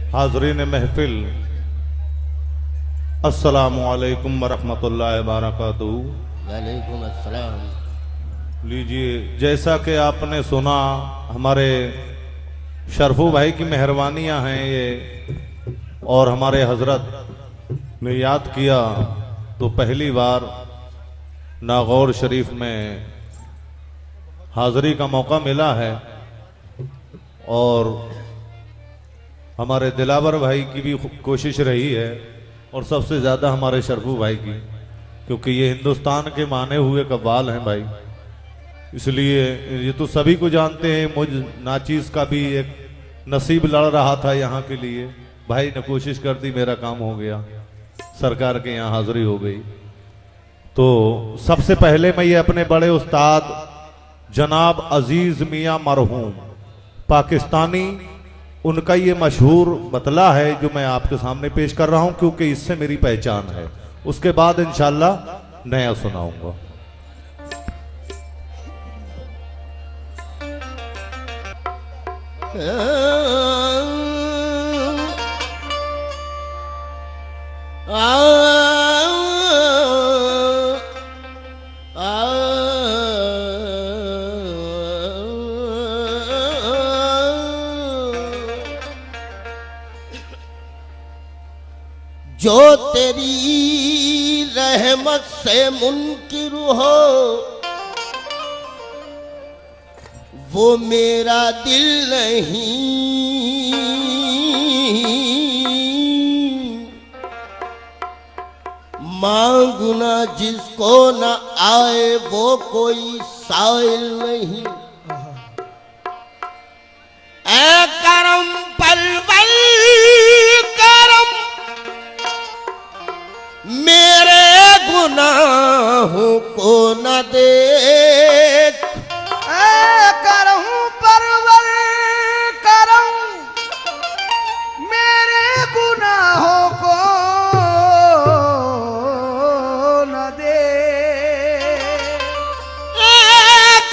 हाज़रीन महफिल, अस्सलामु अलैकुम वरहमतुल्लाहि वबरकातुहू। वालेकुम अस्सलाम। लीजिए, जैसा कि आपने सुना, हमारे शरफू भाई की मेहरबानियां हैं ये, और हमारे हजरत ने याद किया तो पहली बार नागौर शरीफ में हाज़री का मौका मिला है। और हमारे दिलावर भाई की भी कोशिश रही है, और सबसे ज़्यादा हमारे शरफू भाई की, क्योंकि ये हिंदुस्तान के माने हुए कव्वाल हैं भाई। इसलिए ये तो सभी को जानते हैं, मुझ नाचीज़ का भी एक नसीब लड़ रहा था यहाँ के लिए। भाई ने कोशिश कर दी, मेरा काम हो गया, सरकार के यहाँ हाज़री हो गई। तो सबसे पहले मैं ये अपने बड़े उस्ताद जनाब अजीज़ मियाँ मरहूम पाकिस्तानी, उनका ये मशहूर मतला है जो मैं आपके सामने पेश कर रहा हूं, क्योंकि इससे मेरी पहचान है। उसके बाद इंशाल्लाह नया सुनाऊंगा। जो तेरी रहमत से मुनकिर हो, वो मेरा दिल नहीं। मांगना जिसको न आए वो कोई साइल नहीं। ऐ करम पलवल करम, मेरे गुनाहों को न देख। करम परवर करम, मेरे गुनाहों को न दे।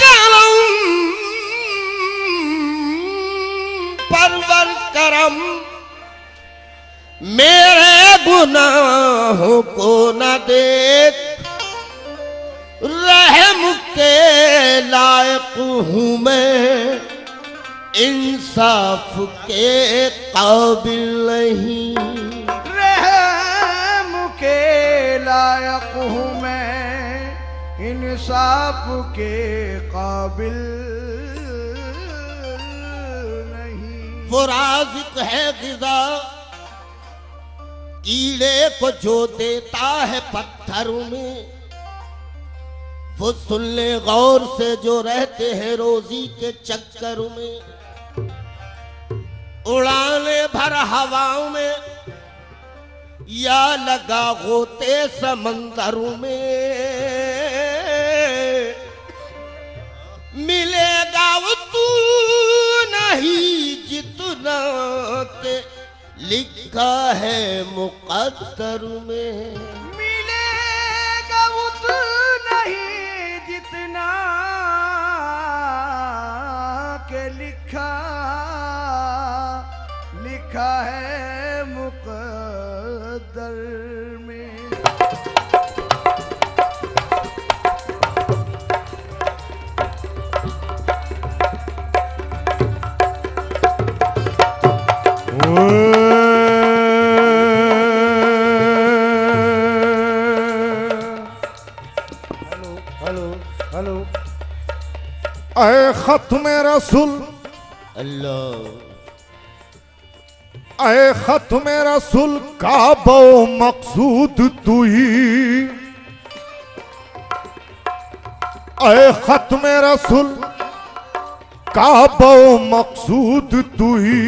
करम परवर करम, मेरे गुनाहों को न देख। रहम के लायक हूँ मैं, इंसाफ के काबिल नहीं। रहम के लायक हूँ मैं, इंसाफ के काबिल नहीं। वो राज़िक है ग़िज़ा, कीड़े को जो देता है पत्थर में। वो सुन ले गौर से जो रहते हैं रोजी के चक्कर में। उड़ाने भर हवाओं में या लगा होते समंदर में। मिलेगा वो तू नहीं जितना के लिखा है मुक़द्दर में। मिलेगा उतना ही जितना के लिखा है मुक़द्दर में। ऐ खत्म रसूल अल्लाह, ऐ खत्म रसूल का बो मकसूद तू ही। ऐ खत्म रसूल का बो मकसूद तू ही।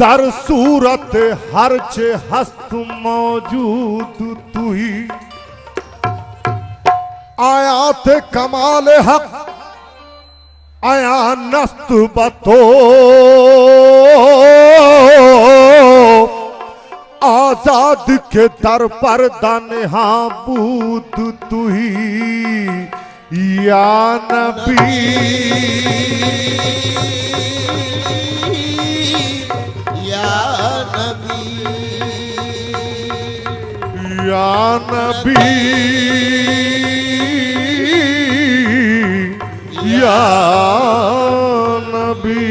दर सूरत हर चे हस्त मौजूद तू ही। आयात कमाल हक आया नस्त बतो, आजाद के दर पर दानहा बूत तू ही या नबी। नबी या नबी।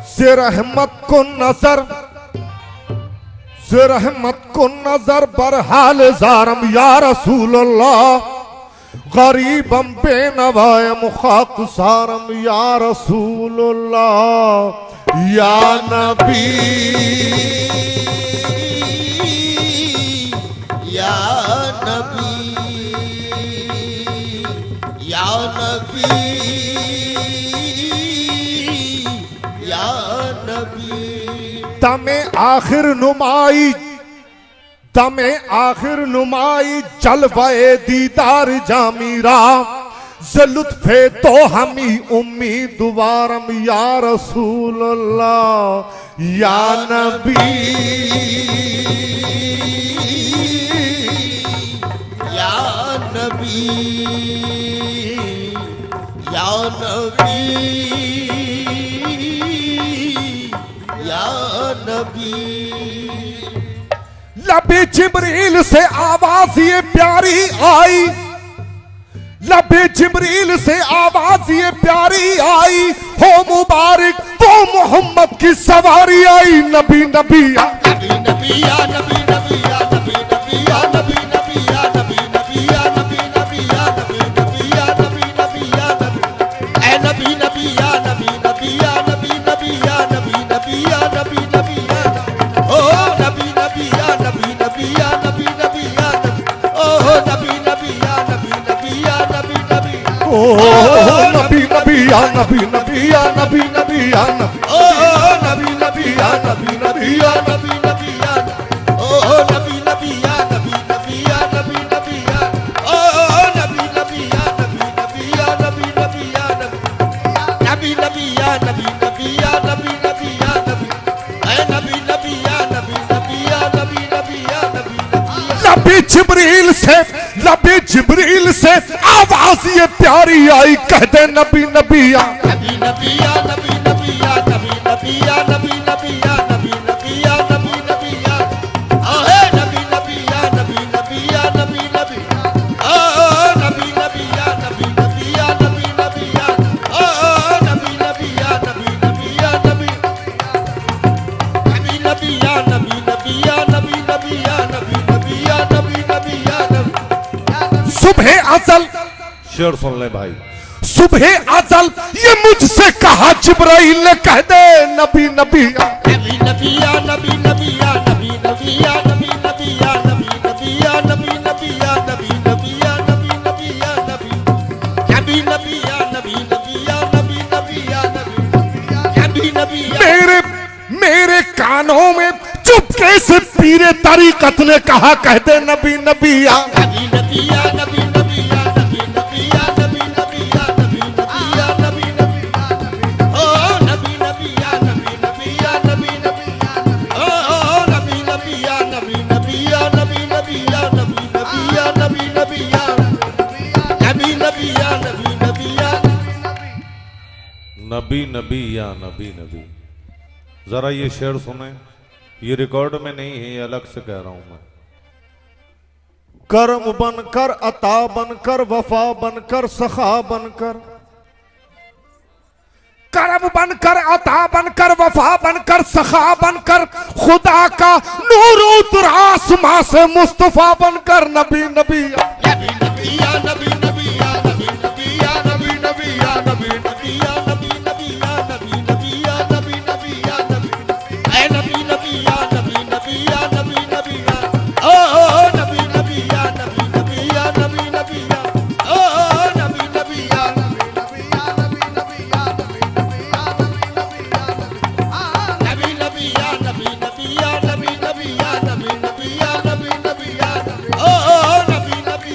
से रहमत को नजर, से रहमत को नजर बरहाल ज़ारम या रसूल अल्लाह, गरीबम बेनवाए मुखाक सारम या रसूल अल्लाह या नबी या नबी या नबी या नबी। दमे आखिर नुमाई, दमे आखिर नुमाई जलवाए दीदार जामीरा, ज़लुत्फ़े तो हमी उम्मीदवारम या रसूल अल्लाह या नबी या नबी या नबी या नबी। लबे जिब्रील से आवाज ये प्यारी आई, लबे जिब्रील से आवाज ये प्यारी आई, हो मुबारक वो मोहम्मद की सवारी आई। नबी नबी या नबी नबी या नबी नबी या नबी नबी या नबी नबी या नबी नबी या नबी नबी या नबी नबी या नबी नबी या नबी ऐ नबी नबी या नबी नबी या नबी नबी या नबी नबी या नबी नबी या ओ नबी नबी या नबी नबी या नबी नबी या नबी ओ नबी नबी या नबी नबी या नबी नबी ओ नबी नबी या नबी नबी या नबी नबी या नबी ओ नबी नबी या नबी नबी या नबी नबी या ओ नबी नबी या नबी नबी या नबी नबी या ओ नबी नबी या नबी नबी या नबी नबी या नबी नबी या नबी नबी या नबी नबी या नबी ऐ नबी नबी या नबी नबी या नबी नबी या नबी नबी। लबे जिब्रील से, लबे जिब्रील से आवाज ये प्यारी आई, कहते नबी नबी या नबी नबी या नबी नबी या नबी नबी या नबी नबी या नबी नबी या नबी नबी या हे नबी नबी या नबी नबी या नबी नबी ओ नबी नबी या नबी नबी या नबी नबी या ओ नबी नबी या नबी नबी या नबी नबी या नबी नबी या नबी नबी या नबी नबी या नबी नबी या नबी। सुबह अजल, शेर सुन ले भाई। सुबह अजल ये मुझसे कहा जिब्राइल ने, कह दे नबी नबी या नबी नबी या नबी नबी या नबी नबी या नबी नबी या नबी नबी या नबी नबी या नबी नबी या नबी नबी या नबी नबी नबी या नबी नबी या नबी नबी या नबी नबी या मेरे मेरे कानों में चुपके से पीरे तरीकत ने कहा, कहते नबी नबी या नबी नबी या नबी नबी या नबी नबी या नबी नबी या नबी नबी या नबी नबी ओ नबी नबी या नबी नबी या नबी नबी ओ नबी नबी या नबी नबी या नबी नबी या नबी नबी या नबी नबी या नबी नबी या नबी नबी या नबी नबी या नबी नबी। जरा ये शेर सुने, ये रिकॉर्ड में नहीं है, ये अलग से कह रहा हूं मैं। करम बनकर, अता बनकर, वफा बनकर, सखा बनकर, करम बनकर, अता बनकर, वफा बनकर, सखा बनकर, खुदा का नूर उतरा आसमां से मुस्तफा बनकर। नबी नबी या नबी नबी या नबी नबी या नबी नबी या नबी नबी या नबी नबी या नबी नबी या नबी नबी या नबी नबी या नबी ऐ नबी नबी या नबी नबी या नबी नबी या ओ नबी नबी या नबी नबी या नबी नबी या ओ नबी नबी या नबी नबी या नबी नबी या नबी नबी या नबी नबी या नबी नबी या नबी नबी या नबी नबी या नबी नबी या ओ नबी नबी